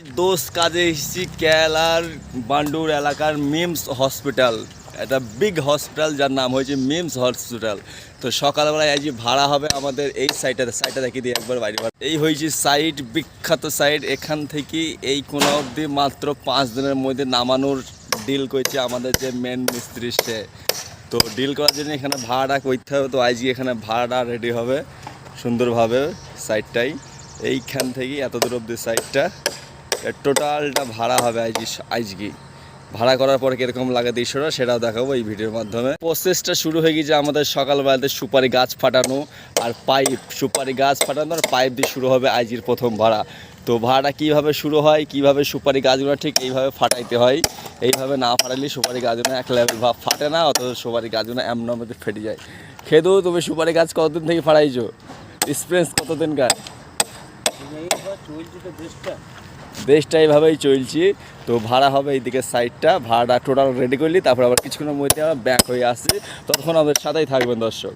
দোস্ত কাজে এসেছি কেরালার বান্ডুর এলাকার মিমস হসপিটাল, একটা বিগ হসপিটাল যার নাম হয়েছে মিমস হসপিটাল। তো সকালবেলায় আজ ভাড়া হবে আমাদের এই সাইটটা দেখিয়ে দিই একবার বাইরে। এই হয়েছে সাইট, বিখ্যাত সাইট। এখান থেকে এই কোনো অবধি মাত্র 5 দিনের মধ্যে নামানোর ডিল করেছে আমাদের যে মেন মিস্ত্রি সে। তো ডিল করার জন্য এখানে ভাড়াটা করতে হবে। তো আজকে এখানে ভাড়াটা রেডি হবে সুন্দরভাবে সাইটটাই। এইখান থেকে এত দূর অবধি সাইটটা টোটালটা ভাড়া হবে আজকে। ভাড়া করার পরে কীরকম লাগে দৃশ্যটা সেটাও দেখাবো এই ভিডিওর মাধ্যমে। প্রসেসটা শুরু হয়ে গেছে আমাদের সকালবেলাতে সুপারি গাছ ফাটানো আর পাইপ, সুপারি গাছ ফাটানো আর পাইপ দিয়ে শুরু হবে আজকের প্রথম ভাড়া। তো ভাড়াটা কীভাবে শুরু হয়, কীভাবে সুপারি গাছগুলো ঠিক এইভাবে ফাটাইতে হয়। এইভাবে না ফাটালে সুপারি গাছগুলো এক লেভেল ভাব ফাটে না, অথচ সুপারি গাছগুলো এমন মধ্যে ফেটে যায়। খেদু, তুমি সুপারি গাছ কতদিন থেকে ফাটাইছো? এক্সপিরিয়েন্স কতদিনকার? দেশটা এইভাবেই চলছে। তো ভাড়া হবে এইদিকে সাইডটা, ভাড়াটা টোটাল রেডি করলি তারপর আবার কিছুক্ষণের মধ্যে ব্যাক হয়ে আসছি। তখন আমাদের সাথেই থাকবেন দর্শক।